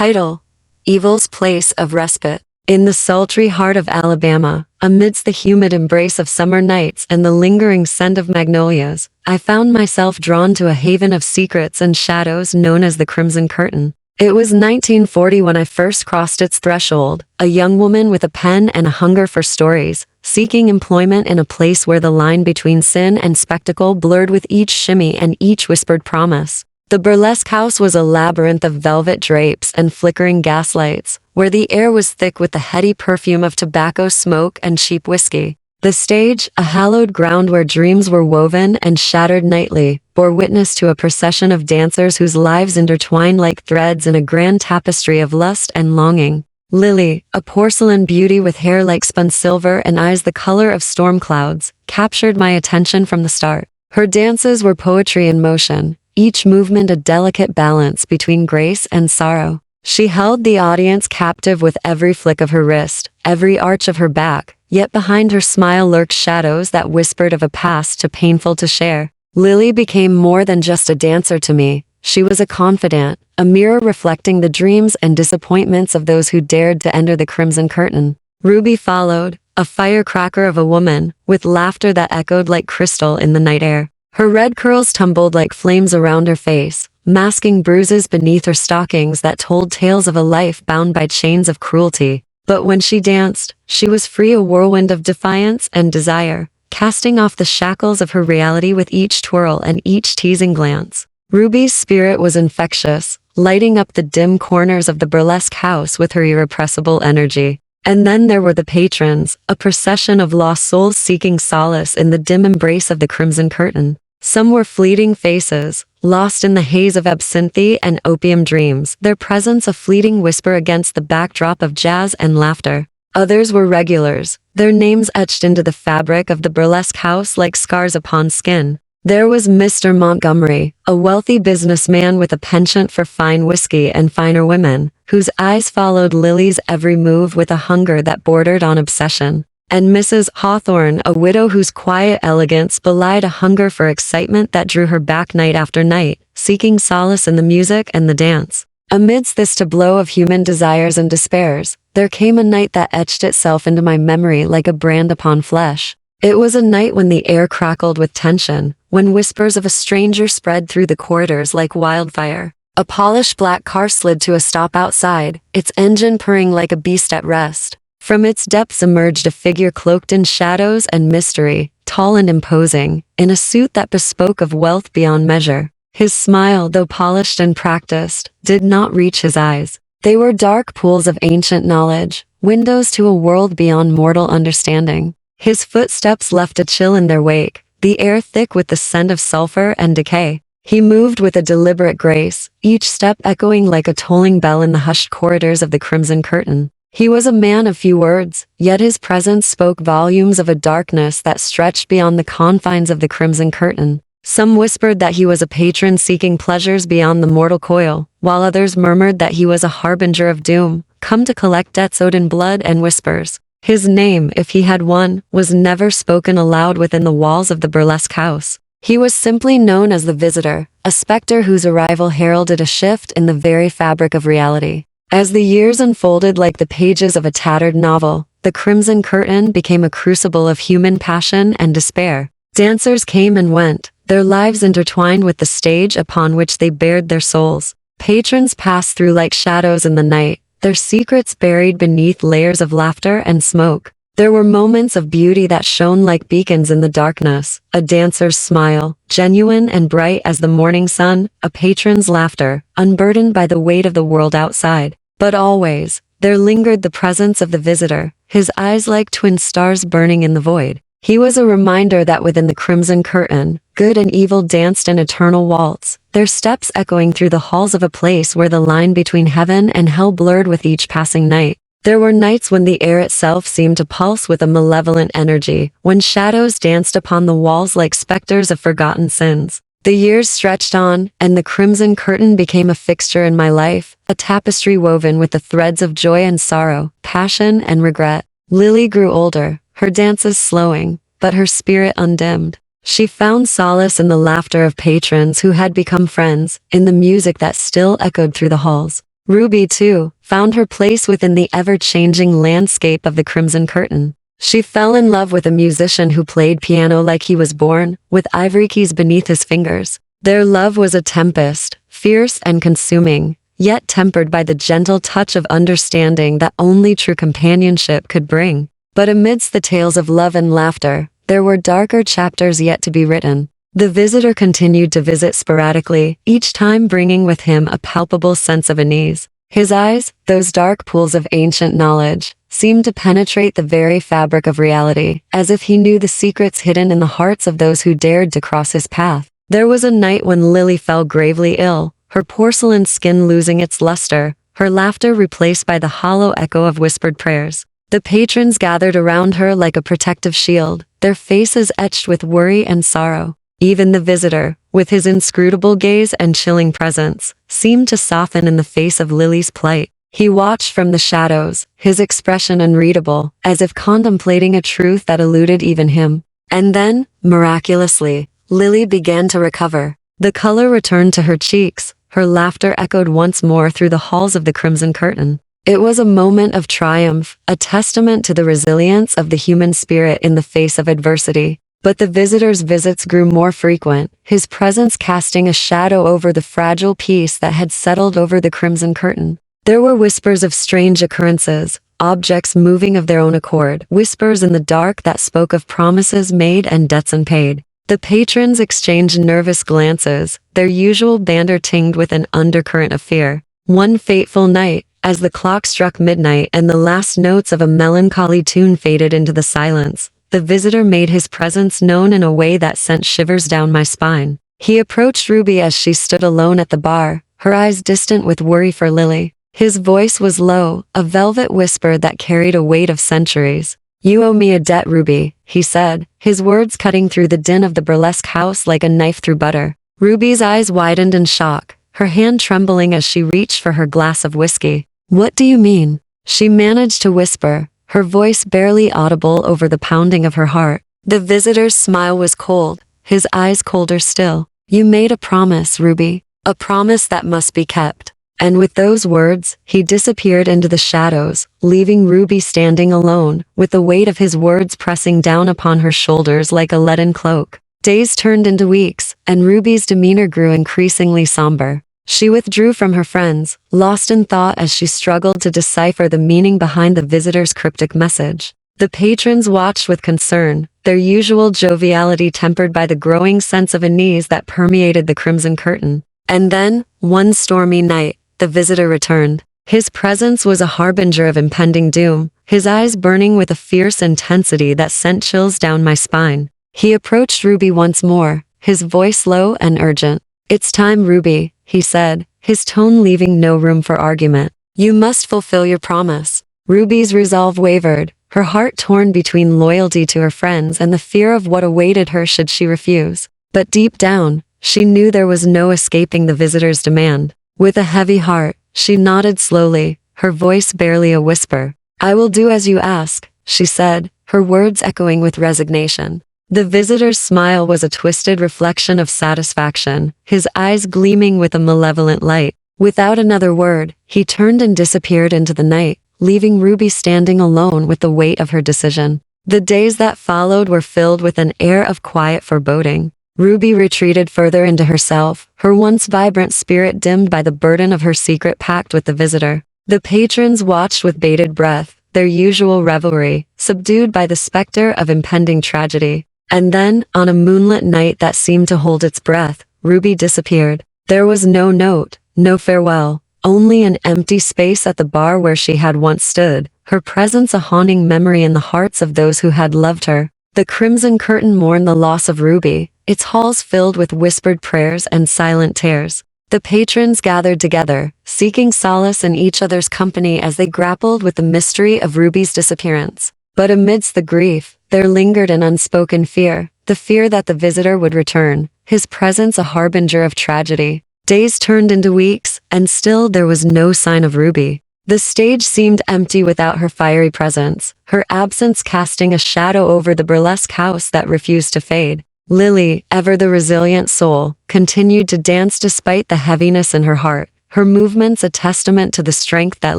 Title: Evil's Place of Respite. In the sultry heart of Alabama, amidst the humid embrace of summer nights and the lingering scent of magnolias, I found myself drawn to a haven of secrets and shadows known as the Crimson Curtain. It was 1940 when I first crossed its threshold, a young woman with a pen and a hunger for stories, seeking employment in a place where the line between sin and spectacle blurred with each shimmy and each whispered promise. The burlesque house was a labyrinth of velvet drapes and flickering gaslights, where the air was thick with the heady perfume of tobacco smoke and cheap whiskey. The stage, a hallowed ground where dreams were woven and shattered nightly, bore witness to a procession of dancers whose lives intertwined like threads in a grand tapestry of lust and longing. Lily, a porcelain beauty with hair like spun silver and eyes the color of storm clouds, captured my attention from the start. Her dances were poetry in motion, each movement a delicate balance between grace and sorrow. She held the audience captive with every flick of her wrist, every arch of her back, yet behind her smile lurked shadows that whispered of a past too painful to share. Lily became more than just a dancer to me. She was a confidant, a mirror reflecting the dreams and disappointments of those who dared to enter the Crimson Curtain. Ruby followed, a firecracker of a woman, with laughter that echoed like crystal in the night air. Her red curls tumbled like flames around her face, masking bruises beneath her stockings that told tales of a life bound by chains of cruelty. But when she danced, she was free, a whirlwind of defiance and desire, casting off the shackles of her reality with each twirl and each teasing glance. Ruby's spirit was infectious, lighting up the dim corners of the burlesque house with her irrepressible energy. And then there were the patrons, a procession of lost souls seeking solace in the dim embrace of the Crimson Curtain. Some were fleeting faces, lost in the haze of absinthe and opium dreams, their presence a fleeting whisper against the backdrop of jazz and laughter. Others were regulars, their names etched into the fabric of the burlesque house like scars upon skin. There was Mr. Montgomery, a wealthy businessman with a penchant for fine whiskey and finer women, whose eyes followed Lily's every move with a hunger that bordered on obsession. And Mrs. Hawthorne, a widow whose quiet elegance belied a hunger for excitement that drew her back night after night, seeking solace in the music and the dance. Amidst this tableau of human desires and despairs, there came a night that etched itself into my memory like a brand upon flesh. It was a night when the air crackled with tension, when whispers of a stranger spread through the corridors like wildfire. A polished black car slid to a stop outside, its engine purring like a beast at rest. From its depths emerged a figure cloaked in shadows and mystery, tall and imposing, in a suit that bespoke of wealth beyond measure. His smile, though polished and practiced, did not reach his eyes. They were dark pools of ancient knowledge, windows to a world beyond mortal understanding. His footsteps left a chill in their wake, the air thick with the scent of sulfur and decay. He moved with a deliberate grace, each step echoing like a tolling bell in the hushed corridors of the Crimson Curtain. He was a man of few words, yet his presence spoke volumes of a darkness that stretched beyond the confines of the Crimson Curtain. Some whispered that he was a patron seeking pleasures beyond the mortal coil, while others murmured that he was a harbinger of doom, come to collect debts owed in blood and whispers. His name, if he had one, was never spoken aloud within the walls of the burlesque house. He was simply known as the Visitor, a specter whose arrival heralded a shift in the very fabric of reality. As the years unfolded like the pages of a tattered novel, the Crimson Curtain became a crucible of human passion and despair. Dancers came and went, their lives intertwined with the stage upon which they bared their souls. Patrons passed through like shadows in the night, their secrets buried beneath layers of laughter and smoke. There were moments of beauty that shone like beacons in the darkness, a dancer's smile, genuine and bright as the morning sun, a patron's laughter, unburdened by the weight of the world outside. But always, there lingered the presence of the Visitor, his eyes like twin stars burning in the void. He was a reminder that within the Crimson Curtain, good and evil danced an eternal waltz, their steps echoing through the halls of a place where the line between heaven and hell blurred with each passing night. There were nights when the air itself seemed to pulse with a malevolent energy, when shadows danced upon the walls like specters of forgotten sins. The years stretched on, and the Crimson Curtain became a fixture in my life, a tapestry woven with the threads of joy and sorrow, passion and regret. Lily grew older, her dances slowing, but her spirit undimmed. She found solace in the laughter of patrons who had become friends, in the music that still echoed through the halls. Ruby, too, found her place within the ever-changing landscape of the Crimson Curtain. She fell in love with a musician who played piano like he was born, with ivory keys beneath his fingers. Their love was a tempest, fierce and consuming, yet tempered by the gentle touch of understanding that only true companionship could bring. But amidst the tales of love and laughter, there were darker chapters yet to be written. The visitor continued to visit sporadically, each time bringing with him a palpable sense of unease. His eyes, those dark pools of ancient knowledge, seemed to penetrate the very fabric of reality, as if he knew the secrets hidden in the hearts of those who dared to cross his path. There was a night when Lily fell gravely ill, her porcelain skin losing its luster, her laughter replaced by the hollow echo of whispered prayers. The patrons gathered around her like a protective shield, their faces etched with worry and sorrow. Even the visitor, with his inscrutable gaze and chilling presence, seemed to soften in the face of Lily's plight. He watched from the shadows, his expression unreadable, as if contemplating a truth that eluded even him. And then, miraculously, Lily began to recover. The color returned to her cheeks, her laughter echoed once more through the halls of the Crimson Curtain. It was a moment of triumph, a testament to the resilience of the human spirit in the face of adversity. But the visitor's visits grew more frequent, his presence casting a shadow over the fragile peace that had settled over the Crimson Curtain. There were whispers of strange occurrences, objects moving of their own accord, whispers in the dark that spoke of promises made and debts unpaid. The patrons exchanged nervous glances, their usual banter tinged with an undercurrent of fear. One fateful night, as the clock struck midnight and the last notes of a melancholy tune faded into the silence, the visitor made his presence known in a way that sent shivers down my spine. He approached Ruby as she stood alone at the bar, her eyes distant with worry for Lily. His voice was low, a velvet whisper that carried a weight of centuries. "You owe me a debt, Ruby," he said, his words cutting through the din of the burlesque house like a knife through butter. Ruby's eyes widened in shock, her hand trembling as she reached for her glass of whiskey. "What do you mean?" she managed to whisper, her voice barely audible over the pounding of her heart. The visitor's smile was cold, his eyes colder still. "You made a promise, Ruby, a promise that must be kept." And with those words, he disappeared into the shadows, leaving Ruby standing alone, with the weight of his words pressing down upon her shoulders like a leaden cloak. Days turned into weeks, and Ruby's demeanor grew increasingly somber. She withdrew from her friends, lost in thought as she struggled to decipher the meaning behind the visitor's cryptic message. The patrons watched with concern, their usual joviality tempered by the growing sense of unease that permeated the Crimson Curtain. And then, one stormy night, the visitor returned. His presence was a harbinger of impending doom, his eyes burning with a fierce intensity that sent chills down my spine. He approached Ruby once more, his voice low and urgent. "It's time, Ruby," he said, his tone leaving no room for argument. "You must fulfill your promise." Ruby's resolve wavered, her heart torn between loyalty to her friends and the fear of what awaited her should she refuse. But deep down, she knew there was no escaping the visitor's demand. With a heavy heart, she nodded slowly, her voice barely a whisper. "I will do as you ask," she said, her words echoing with resignation. The visitor's smile was a twisted reflection of satisfaction, his eyes gleaming with a malevolent light. Without another word, he turned and disappeared into the night, leaving Ruby standing alone with the weight of her decision. The days that followed were filled with an air of quiet foreboding. Ruby retreated further into herself, her once vibrant spirit dimmed by the burden of her secret pact with the visitor. The patrons watched with bated breath, their usual revelry, subdued by the specter of impending tragedy. And then, on a moonlit night that seemed to hold its breath, Ruby disappeared. There was no note, no farewell, only an empty space at the bar where she had once stood, her presence a haunting memory in the hearts of those who had loved her. The Crimson Curtain mourned the loss of Ruby, its halls filled with whispered prayers and silent tears. The patrons gathered together, seeking solace in each other's company as they grappled with the mystery of Ruby's disappearance. But amidst the grief, there lingered an unspoken fear, the fear that the visitor would return, his presence a harbinger of tragedy. Days turned into weeks, and still there was no sign of Ruby. The stage seemed empty without her fiery presence, her absence casting a shadow over the burlesque house that refused to fade. Lily, ever the resilient soul, continued to dance despite the heaviness in her heart, her movements a testament to the strength that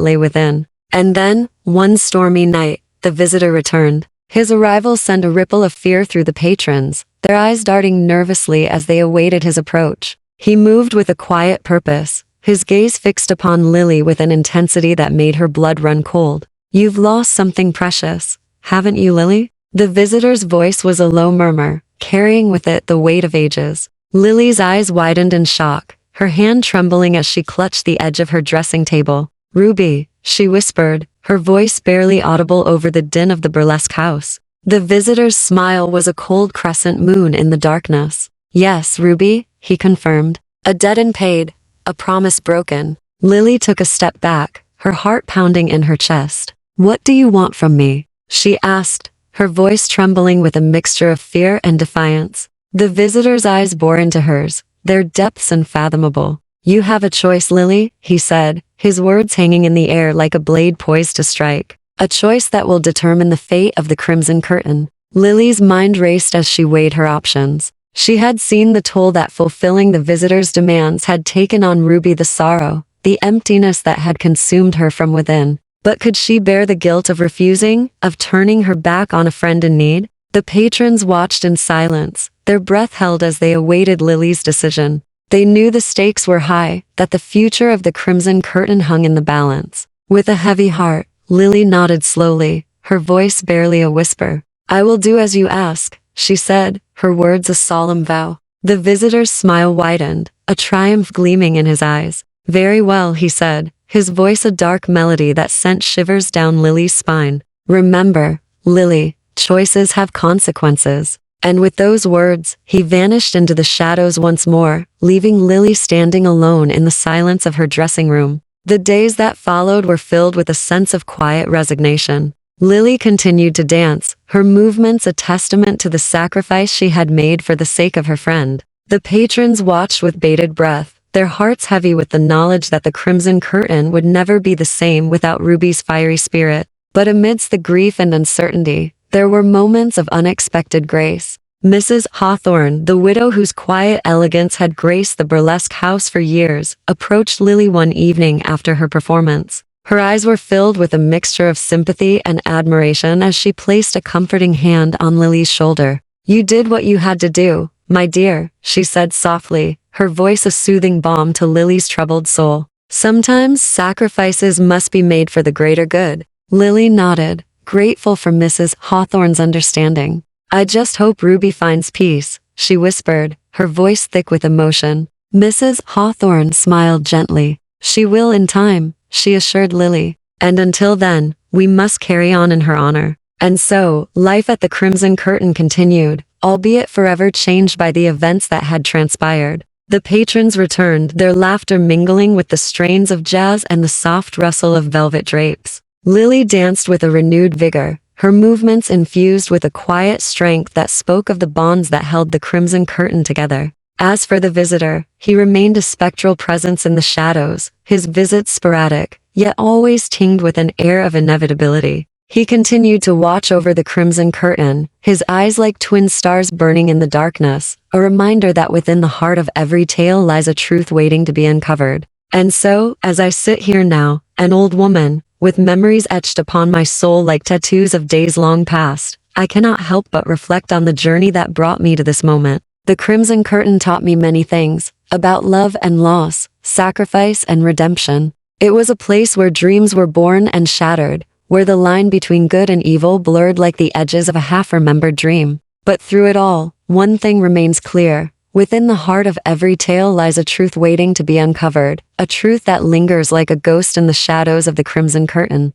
lay within. And then, one stormy night, the visitor returned. His arrival sent a ripple of fear through the patrons, their eyes darting nervously as they awaited his approach. He moved with a quiet purpose, his gaze fixed upon Lily with an intensity that made her blood run cold. "You've lost something precious, haven't you, Lily?" The visitor's voice was a low murmur, carrying with it the weight of ages. Lily's eyes widened in shock, her hand trembling as she clutched the edge of her dressing table. "Ruby," she whispered, her voice barely audible over the din of the burlesque house. The visitor's smile was a cold crescent moon in the darkness. "Yes, Ruby," he confirmed. "A debt unpaid, a promise broken." Lily took a step back, her heart pounding in her chest. "What do you want from me?" she asked, her voice trembling with a mixture of fear and defiance. The visitor's eyes bore into hers, their depths unfathomable. "You have a choice, Lily," he said, his words hanging in the air like a blade poised to strike. "A choice that will determine the fate of the Crimson Curtain." Lily's mind raced as she weighed her options. She had seen the toll that fulfilling the visitor's demands had taken on Ruby, the sorrow, the emptiness that had consumed her from within. But could she bear the guilt of refusing, of turning her back on a friend in need? The patrons watched in silence, their breath held as they awaited Lily's decision. They knew the stakes were high, that the future of the Crimson Curtain hung in the balance. With a heavy heart, Lily nodded slowly, her voice barely a whisper. "I will do as you ask," she said, her words a solemn vow. The visitor's smile widened, a triumph gleaming in his eyes. "Very well," he said, his voice a dark melody that sent shivers down Lily's spine. "Remember, Lily, choices have consequences." And with those words, he vanished into the shadows once more, leaving Lily standing alone in the silence of her dressing room. The days that followed were filled with a sense of quiet resignation. Lily continued to dance, her movements a testament to the sacrifice she had made for the sake of her friend. The patrons watched with bated breath, their hearts heavy with the knowledge that the Crimson Curtain would never be the same without Ruby's fiery spirit. But amidst the grief and uncertainty, there were moments of unexpected grace. Mrs. Hawthorne, the widow whose quiet elegance had graced the burlesque house for years, approached Lily one evening after her performance. Her eyes were filled with a mixture of sympathy and admiration as she placed a comforting hand on Lily's shoulder. "You did what you had to do, my dear," she said softly, her voice a soothing balm to Lily's troubled soul. "Sometimes sacrifices must be made for the greater good." Lily nodded, grateful for Mrs. Hawthorne's understanding. "I just hope Ruby finds peace," she whispered, her voice thick with emotion. Mrs. Hawthorne smiled gently. "She will in time," she assured Lily. "And until then, we must carry on in her honor." And so, life at the Crimson Curtain continued, albeit forever changed by the events that had transpired. The patrons returned, their laughter mingling with the strains of jazz and the soft rustle of velvet drapes. Lily danced with a renewed vigor, her movements infused with a quiet strength that spoke of the bonds that held the Crimson Curtain together. As for the visitor, he remained a spectral presence in the shadows, his visits sporadic, yet always tinged with an air of inevitability. He continued to watch over the Crimson Curtain, his eyes like twin stars burning in the darkness, a reminder that within the heart of every tale lies a truth waiting to be uncovered. And so, as I sit here now, an old woman, with memories etched upon my soul like tattoos of days long past, I cannot help but reflect on the journey that brought me to this moment. The Crimson Curtain taught me many things, about love and loss, sacrifice and redemption. It was a place where dreams were born and shattered, where the line between good and evil blurred like the edges of a half-remembered dream. But through it all, one thing remains clear. Within the heart of every tale lies a truth waiting to be uncovered, a truth that lingers like a ghost in the shadows of the Crimson Curtain.